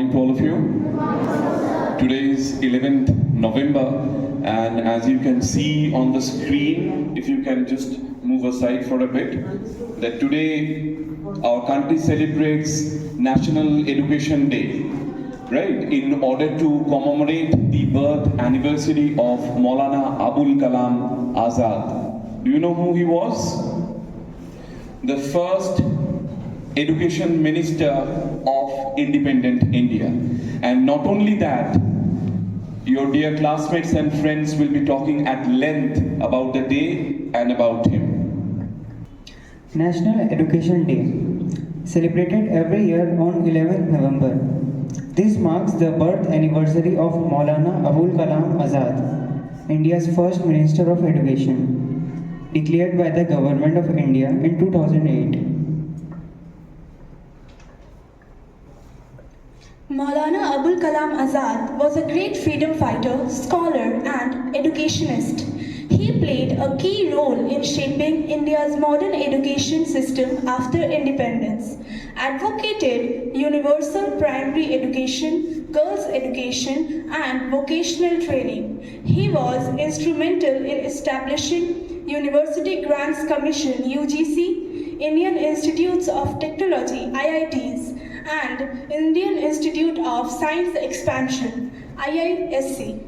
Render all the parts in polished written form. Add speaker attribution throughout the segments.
Speaker 1: morning to all of you. Today is 11th November, and as you can see on the screen, if you can just move aside for a bit, that today our country celebrates National Education Day, right? In order to commemorate the birth anniversary of Maulana Abul Kalam Azad. Do you know who he was? The first education minister of independent India. And not only that, your dear classmates and friends will be talking at length about the day and about him.
Speaker 2: National Education Day, celebrated every year on 11th November. This marks the birth anniversary of Maulana Abul Kalam Azad, India's first Minister of Education, declared by the Government of India in 2008.
Speaker 3: Maulana Abul Kalam Azad was a great freedom fighter, scholar and educationist. He played a key role in shaping India's modern education system after independence, advocated universal primary education, girls' education and vocational training. He was instrumental in establishing University Grants Commission (UGC), Indian Institutes of Technology (IITs), and Indian Institute of Science Expansion (IISc).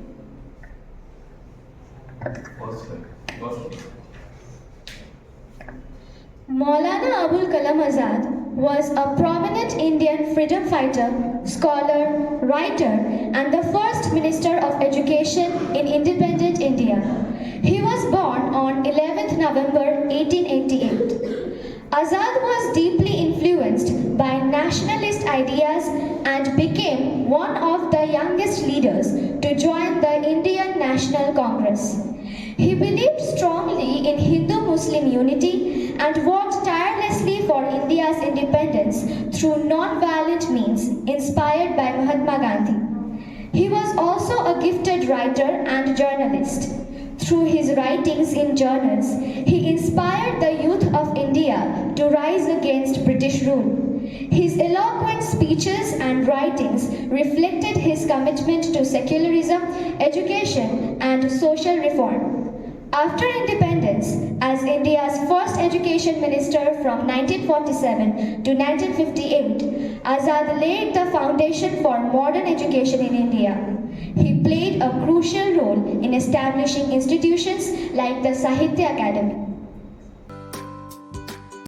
Speaker 4: Maulana Abul Kalam Azad was a prominent Indian freedom fighter, scholar, writer, and the first Minister of Education in independent India. He was born on 11th November 1888. Azad was deeply influenced by nationalist ideas and became one of the youngest leaders to join the Indian National Congress. He believed strongly in Hindu-Muslim unity and worked tirelessly for India's independence through non-violent means inspired by Mahatma Gandhi. He was also a gifted writer and journalist. Through his writings in journals, he inspired the youth of India to rise against British rule. His eloquent speeches and writings reflected his commitment to secularism, education, and social reform. After independence, as India's first education minister from 1947 to 1958, Azad laid the foundation for modern education in India. He played a crucial role in establishing institutions like the Sahitya Academy.